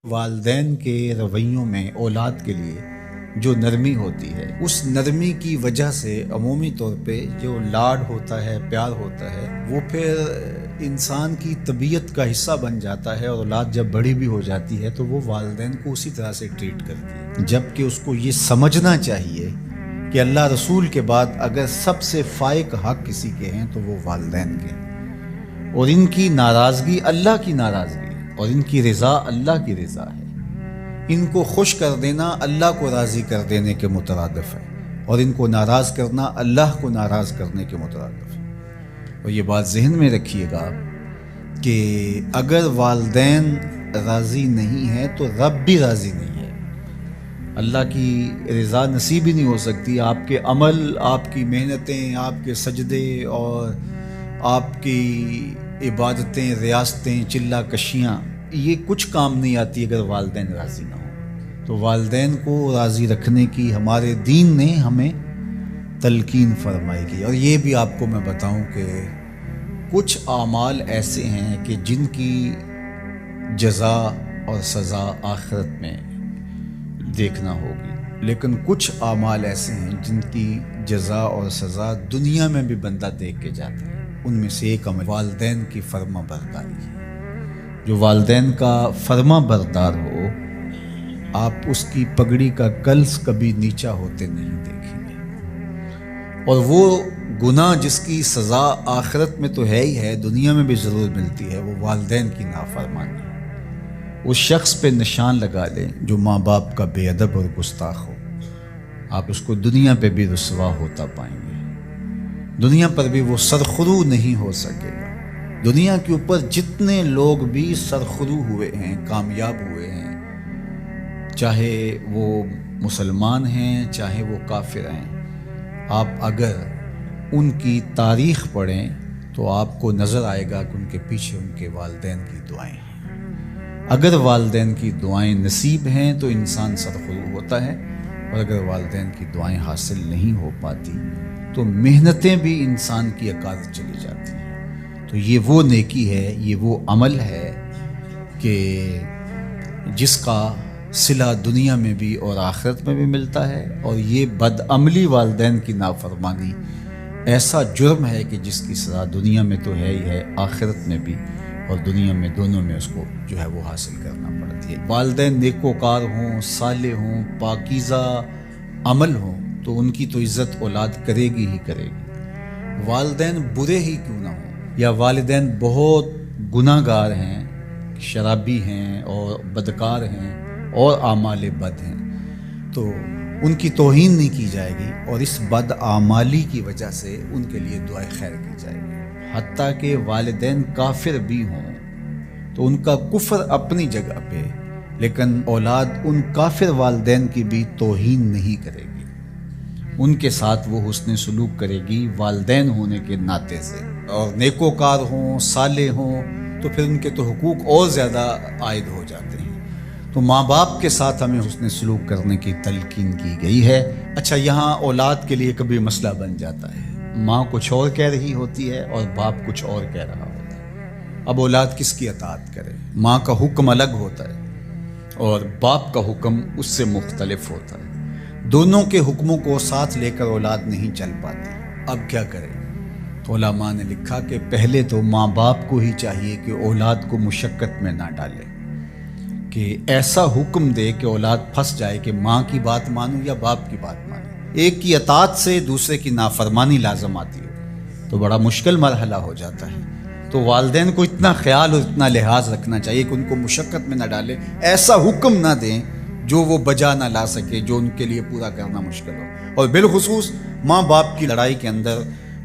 والدین کے رویوں میں اولاد کے لیے جو نرمی ہوتی ہے، اس نرمی کی وجہ سے عمومی طور پہ جو لاڈ ہوتا ہے، پیار ہوتا ہے، وہ پھر انسان کی طبیعت کا حصہ بن جاتا ہے، اور اولاد جب بڑی بھی ہو جاتی ہے تو وہ والدین کو اسی طرح سے ٹریٹ کرتی ہے، جبکہ اس کو یہ سمجھنا چاہیے کہ اللہ رسول کے بعد اگر سب سے فائق حق کسی کے ہیں تو وہ والدین کے ہیں، اور ان کی ناراضگی اللہ کی ناراضگی ہے، اور ان کی رضا اللہ کی رضا ہے۔ ان کو خوش کر دینا اللہ کو راضی کر دینے کے مترادف ہے، اور ان کو ناراض کرنا اللہ کو ناراض کرنے کے مترادف ہے۔ اور یہ بات ذہن میں رکھیے گا کہ اگر والدین راضی نہیں ہیں تو رب بھی راضی نہیں ہے۔ اللہ کی رضا نصیب ہی نہیں ہو سکتی۔ آپ کے عمل، آپ کی محنتیں، آپ کے سجدے اور آپ کی عبادتیں، ریاستیں، چلہ کشیاں، یہ کچھ کام نہیں آتی اگر والدین راضی نہ ہوں۔ تو والدین کو راضی رکھنے کی ہمارے دین نے ہمیں تلقین فرمائی گئی۔ اور یہ بھی آپ کو میں بتاؤں کہ کچھ اعمال ایسے ہیں کہ جن کی جزا اور سزا آخرت میں دیکھنا ہوگی، لیکن کچھ اعمال ایسے ہیں جن کی جزا اور سزا دنیا میں بھی بندہ دیکھ کے جاتا ہے۔ ان میں سے ایک عمل والدین کی فرما برداری ہے۔ جو والدین کا فرما بردار ہو، آپ اس کی پگڑی کا کلس کبھی نیچا ہوتے نہیں دیکھیں گے، اور وہ گناہ جس کی سزا آخرت میں تو ہے ہی ہے، دنیا میں بھی ضرور ملتی ہے، وہ والدین کی نافرمانی ہے۔ اس شخص پہ نشان لگا لیں جو ماں باپ کا بے ادب اور گستاخ ہو، آپ اس کو دنیا پہ بھی رسوا ہوتا پائیں گے، دنیا پر بھی وہ سرخرو نہیں ہو سکے گا۔ دنیا کے اوپر جتنے لوگ بھی سرخرو ہوئے ہیں، کامیاب ہوئے ہیں، چاہے وہ مسلمان ہیں چاہے وہ کافر ہیں، آپ اگر ان کی تاریخ پڑھیں تو آپ کو نظر آئے گا کہ ان کے پیچھے ان کے والدین کی دعائیں ہیں۔ اگر والدین کی دعائیں نصیب ہیں تو انسان سرخرو ہوتا ہے، اور اگر والدین کی دعائیں حاصل نہیں ہو پاتی تو محنتیں بھی انسان کی اکاد چلی جاتی ہیں۔ تو یہ وہ نیکی ہے، یہ وہ عمل ہے کہ جس کا صلہ دنیا میں بھی اور آخرت میں بھی ملتا ہے، اور یہ بدعملی والدین کی نافرمانی ایسا جرم ہے کہ جس کی سزا دنیا میں تو ہے ہی ہے، آخرت میں بھی اور دنیا میں دونوں میں اس کو جو ہے وہ حاصل کرنا پڑتی ہے۔ والدین نیکوکار ہوں، صالح ہوں، پاکیزہ عمل ہوں تو ان کی تو عزت اولاد کرے گی ہی کرے گی، والدین برے ہی کیوں نہ ہوں، یا والدین بہت گناہ گار ہیں، شرابی ہیں اور بدکار ہیں اور اعمال بد ہیں، تو ان کی توہین نہیں کی جائے گی، اور اس بد اعمالی کی وجہ سے ان کے لیے دعائے خیر کی جائے گی۔ حتیٰ کہ والدین کافر بھی ہوں تو ان کا کفر اپنی جگہ پہ، لیکن اولاد ان کافر والدین کی بھی توہین نہیں کرے گی، ان کے ساتھ وہ حسن سلوک کرے گی والدین ہونے کے ناطے سے، اور نیکوکار ہوں، صالح ہوں تو پھر ان کے تو حقوق اور زیادہ عائد ہو جاتے ہیں۔ تو ماں باپ کے ساتھ ہمیں حسن سلوک کرنے کی تلقین کی گئی ہے۔ اچھا، یہاں اولاد کے لیے کبھی مسئلہ بن جاتا ہے، ماں کچھ اور کہہ رہی ہوتی ہے اور باپ کچھ اور کہہ رہا ہوتا ہے، اب اولاد کس کی اطاعت کرے؟ ماں کا حکم الگ ہوتا ہے اور باپ کا حکم اس سے مختلف ہوتا ہے، دونوں کے حکموں کو ساتھ لے کر اولاد نہیں چل پاتی۔ اب کیا کرے؟ علماء نے لکھا کہ پہلے تو ماں باپ کو ہی چاہیے کہ اولاد کو مشقت میں نہ ڈالے، کہ ایسا حکم دے کہ اولاد پھنس جائے کہ ماں کی بات مانوں یا باپ کی بات مانوں۔ ایک کی اطاعت سے دوسرے کی نافرمانی لازم آتی ہو تو بڑا مشکل مرحلہ ہو جاتا ہے۔ تو والدین کو اتنا خیال اور اتنا لحاظ رکھنا چاہیے کہ ان کو مشقت میں نہ ڈالے، ایسا حکم نہ دیں جو وہ بجا نہ لا سکے، جو ان کے لیے پورا کرنا مشکل ہو۔ اور بالخصوص ماں باپ کی لڑائی کے اندر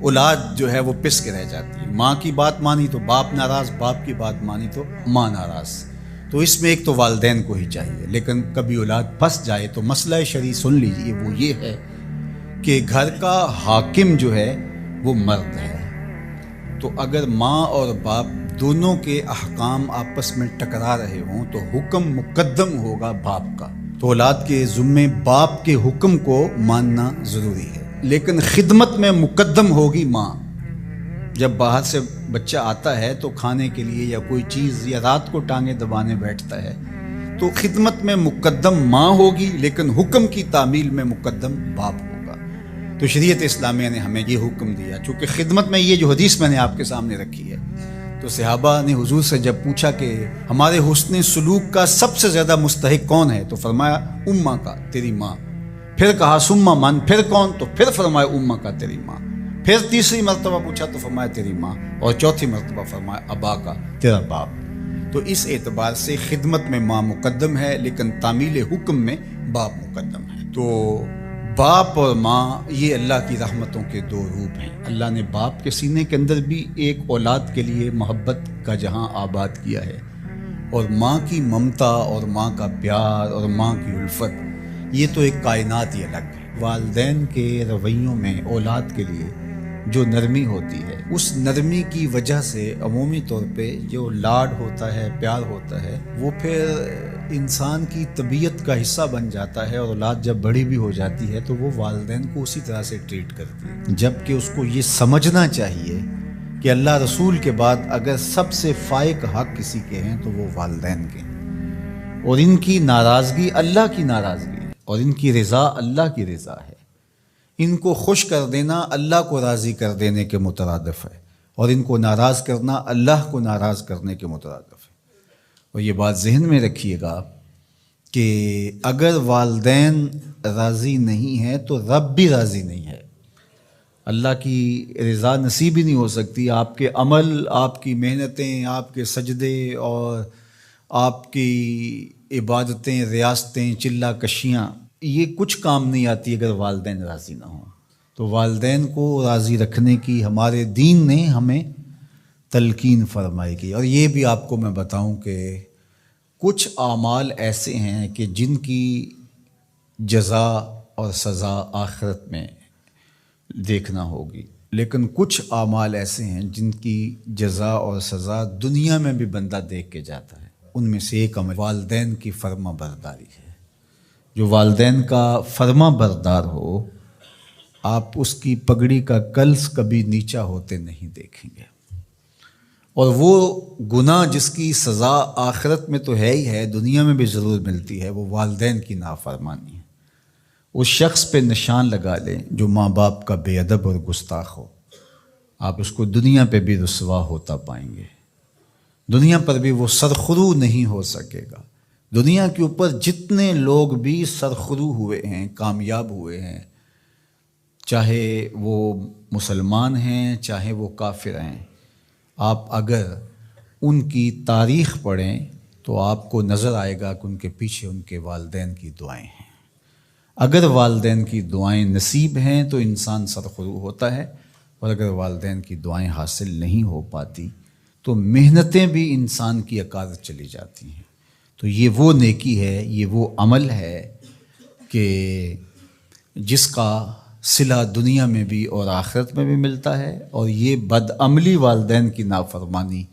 اولاد جو ہے وہ پس کے رہ جاتی ہے، ماں کی بات مانی تو باپ ناراض، باپ کی بات مانی تو ماں ناراض۔ تو اس میں ایک تو والدین کو ہی چاہیے، لیکن کبھی اولاد پھنس جائے تو مسئلہ شرعی سن لیجیے، وہ یہ ہے کہ گھر کا حاکم جو ہے وہ مرد ہے، تو اگر ماں اور باپ دونوں کے احکام آپس میں ٹکرا رہے ہوں تو حکم مقدم ہوگا باپ کا، تو اولاد کے ذمے باپ کے حکم کو ماننا ضروری ہے، لیکن خدمت میں مقدم ہوگی ماں۔ جب باہر سے بچہ آتا ہے تو کھانے کے لیے یا کوئی چیز یا رات کو ٹانگیں دبانے بیٹھتا ہے تو خدمت میں مقدم ماں ہوگی، لیکن حکم کی تعمیل میں مقدم باپ ہوگا۔ تو شریعت اسلامیہ نے ہمیں یہ حکم دیا، چونکہ خدمت میں یہ جو حدیث میں نے آپ کے سامنے رکھی ہے، تو صحابہ نے حضور سے جب پوچھا کہ ہمارے حسن سلوک کا سب سے زیادہ مستحق کون ہے، تو فرمایا اماں کا، تیری ماں۔ پھر کہا سما من، پھر کون؟ تو پھر فرمایا اماں کا، تیری ماں۔ پھر تیسری مرتبہ پوچھا تو فرمایا تیری ماں، اور چوتھی مرتبہ فرمایا ابا کا، تیرا باپ۔ تو اس اعتبار سے خدمت میں ماں مقدم ہے، لیکن تعمیل حکم میں باپ مقدم ہے۔ تو باپ اور ماں یہ اللہ کی رحمتوں کے دو روپ ہیں۔ اللہ نے باپ کے سینے کے اندر بھی ایک اولاد کے لیے محبت کا جہاں آباد کیا ہے، اور ماں کی ممتا اور ماں کا پیار اور ماں کی الفت، یہ تو ایک کائنات ہی الگ ہے۔ والدین کے رویوں میں اولاد کے لیے جو نرمی ہوتی ہے، اس نرمی کی وجہ سے عمومی طور پہ جو لاڈ ہوتا ہے، پیار ہوتا ہے، وہ پھر انسان کی طبیعت کا حصہ بن جاتا ہے، اور اولاد جب بڑی بھی ہو جاتی ہے تو وہ والدین کو اسی طرح سے ٹریٹ کرتی ہے۔ جبکہ اس کو یہ سمجھنا چاہیے کہ اللہ رسول کے بعد اگر سب سے فائق حق کسی کے ہیں تو وہ والدین کے ہیں، اور ان کی ناراضگی اللہ کی ناراضگی ہے، اور ان کی رضا اللہ کی رضا ہے۔ ان کو خوش کر دینا اللہ کو راضی کر دینے کے مترادف ہے، اور ان کو ناراض کرنا اللہ کو ناراض کرنے کے مترادف ہے۔ اور یہ بات ذہن میں رکھیے گا کہ اگر والدین راضی نہیں ہیں تو رب بھی راضی نہیں ہے۔ اللہ کی رضا نصیب ہی نہیں ہو سکتی۔ آپ کے عمل، آپ کی محنتیں، آپ کے سجدے اور آپ کی عبادتیں، ریاستیں، چلہ کشیاں، یہ کچھ کام نہیں آتی اگر والدین راضی نہ ہوں۔ تو والدین کو راضی رکھنے کی ہمارے دین نے ہمیں تلقین فرمائی کی۔ اور یہ بھی آپ کو میں بتاؤں کہ کچھ اعمال ایسے ہیں کہ جن کی جزا اور سزا آخرت میں دیکھنا ہوگی، لیکن کچھ اعمال ایسے ہیں جن کی جزا اور سزا دنیا میں بھی بندہ دیکھ کے جاتا ہے۔ ان میں سے ایک عمل والدین کی فرما برداری ہے۔ جو والدین کا فرما بردار ہو، آپ اس کی پگڑی کا کلس کبھی نیچا ہوتے نہیں دیکھیں گے۔ اور وہ گناہ جس کی سزا آخرت میں تو ہے ہی ہے، دنیا میں بھی ضرور ملتی ہے، وہ والدین کی نافرمانی ہے۔ اس شخص پہ نشان لگا لیں جو ماں باپ کا بے ادب اور گستاخ ہو، آپ اس کو دنیا پہ بھی رسوا ہوتا پائیں گے، دنیا پر بھی وہ سرخرو نہیں ہو سکے گا۔ دنیا کے اوپر جتنے لوگ بھی سرخرو ہوئے ہیں، کامیاب ہوئے ہیں، چاہے وہ مسلمان ہیں چاہے وہ کافر ہیں، آپ اگر ان کی تاریخ پڑھیں تو آپ کو نظر آئے گا کہ ان کے پیچھے ان کے والدین کی دعائیں ہیں۔ اگر والدین کی دعائیں نصیب ہیں تو انسان سرخرو ہوتا ہے، اور اگر والدین کی دعائیں حاصل نہیں ہو پاتی تو محنتیں بھی انسان کی اکادر چلی جاتی ہیں۔ تو یہ وہ نیکی ہے، یہ وہ عمل ہے کہ جس کا صلہ دنیا میں بھی اور آخرت میں بھی ملتا ہے، اور یہ بدعملی والدین کی نافرمانی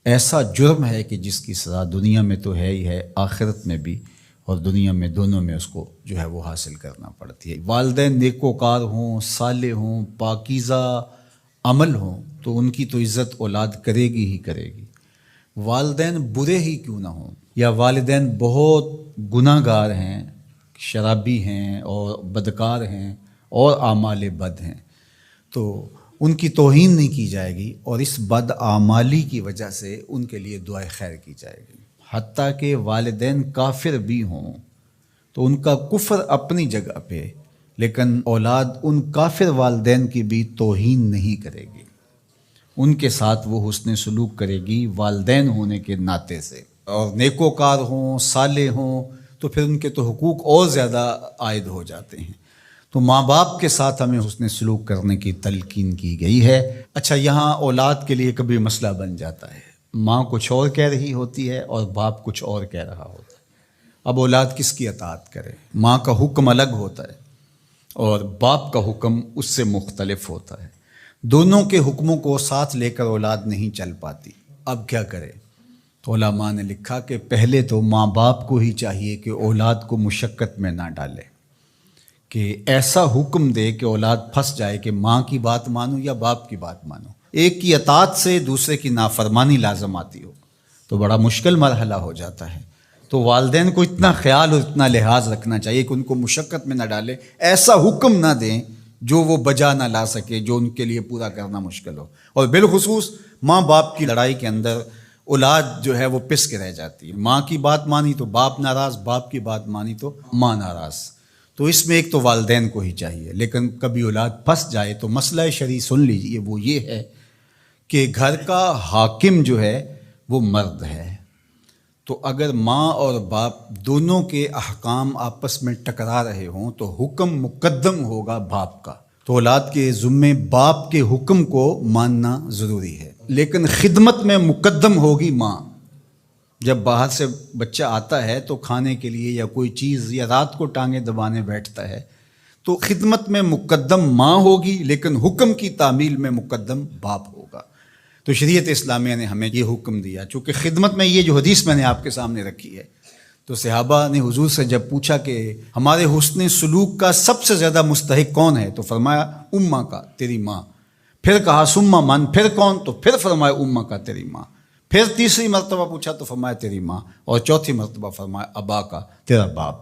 ایسا جرم ہے کہ جس کی سزا دنیا میں تو ہے ہی ہے، آخرت میں بھی، اور دنیا میں دونوں میں اس کو جو ہے وہ حاصل کرنا پڑتی ہے۔ والدین نیکوکار ہوں، صالح ہوں، پاکیزہ عمل ہوں تو ان کی تو عزت اولاد کرے گی ہی کرے گی۔ والدین برے ہی کیوں نہ ہوں، یا والدین بہت گناہ گار ہیں، شرابی ہیں اور بدکار ہیں اور اعمال بد ہیں، تو ان کی توہین نہیں کی جائے گی، اور اس بد اعمالی کی وجہ سے ان کے لیے دعائے خیر کی جائے گی۔ حتیٰ کہ والدین کافر بھی ہوں تو ان کا کفر اپنی جگہ پہ، لیکن اولاد ان کافر والدین کی بھی توہین نہیں کرے گی، ان کے ساتھ وہ حسن سلوک کرے گی والدین ہونے کے ناطے سے۔ اور نیکوکار ہوں، صالح ہوں تو پھر ان کے تو حقوق اور زیادہ عائد ہو جاتے ہیں۔ تو ماں باپ کے ساتھ ہمیں حسن سلوک کرنے کی تلقین کی گئی ہے۔ اچھا، یہاں اولاد کے لیے کبھی مسئلہ بن جاتا ہے، ماں کچھ اور کہہ رہی ہوتی ہے اور باپ کچھ اور کہہ رہا ہوتا ہے۔ اب اولاد کس کی اطاعت کرے؟ ماں کا حکم الگ ہوتا ہے اور باپ کا حکم اس سے مختلف ہوتا ہے۔ دونوں کے حکموں کو ساتھ لے کر اولاد نہیں چل پاتی۔ اب کیا کرے؟ تو علماء نے لکھا کہ پہلے تو ماں باپ کو ہی چاہیے کہ اولاد کو مشقت میں نہ ڈالے، کہ ایسا حکم دے کہ اولاد پھنس جائے کہ ماں کی بات مانو یا باپ کی بات مانو۔ ایک کی اطاعت سے دوسرے کی نافرمانی لازم آتی ہو تو بڑا مشکل مرحلہ ہو جاتا ہے۔ تو والدین کو اتنا خیال اور اتنا لحاظ رکھنا چاہیے کہ ان کو مشقت میں نہ ڈالیں، ایسا حکم نہ دیں جو وہ بجا نہ لا سکے، جو ان کے لیے پورا کرنا مشکل ہو۔ اور بالخصوص ماں باپ کی لڑائی کے اندر اولاد جو ہے وہ پس کے رہ جاتی ہے، ماں کی بات مانی تو باپ ناراض، باپ کی بات مانی تو ماں ناراض۔ تو اس میں ایک تو والدین کو ہی چاہیے، لیکن کبھی اولاد پھنس جائے تو مسئلہ شرعی سن لیجئے، وہ یہ ہے کہ گھر کا حاکم جو ہے وہ مرد ہے۔ تو اگر ماں اور باپ دونوں کے احکام آپس میں ٹکرا رہے ہوں تو حکم مقدم ہوگا باپ کا، تو اولاد کے ذمے باپ کے حکم کو ماننا ضروری ہے، لیکن خدمت میں مقدم ہوگی ماں۔ جب باہر سے بچہ آتا ہے تو کھانے کے لیے یا کوئی چیز یا رات کو ٹانگیں دبانے بیٹھتا ہے تو خدمت میں مقدم ماں ہوگی، لیکن حکم کی تعمیل میں مقدم باپ ہوگا۔ تو شریعت اسلامیہ نے ہمیں یہ حکم دیا، چونکہ خدمت میں یہ جو حدیث میں نے آپ کے سامنے رکھی ہے، تو صحابہ نے حضور سے جب پوچھا کہ ہمارے حسن سلوک کا سب سے زیادہ مستحق کون ہے، تو فرمایا اماں کا، تیری ماں۔ پھر کہا سما من، پھر کون؟ تو پھر فرمایا اماں کا، تیری ماں۔ پھر تیسری مرتبہ پوچھا تو فرمایا تیری ماں، اور چوتھی مرتبہ فرمایا ابا کا، تیرا باپ۔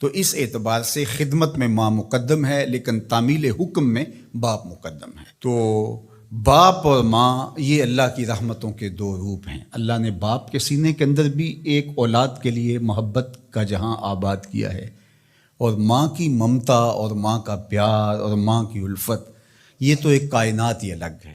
تو اس اعتبار سے خدمت میں ماں مقدم ہے، لیکن تعمیل حکم میں باپ مقدم ہے۔ تو باپ اور ماں یہ اللہ کی رحمتوں کے دو روپ ہیں۔ اللہ نے باپ کے سینے کے اندر بھی ایک اولاد کے لیے محبت کا جہاں آباد کیا ہے، اور ماں کی ممتا اور ماں کا پیار اور ماں کی الفت، یہ تو ایک کائنات ہی الگ ہے۔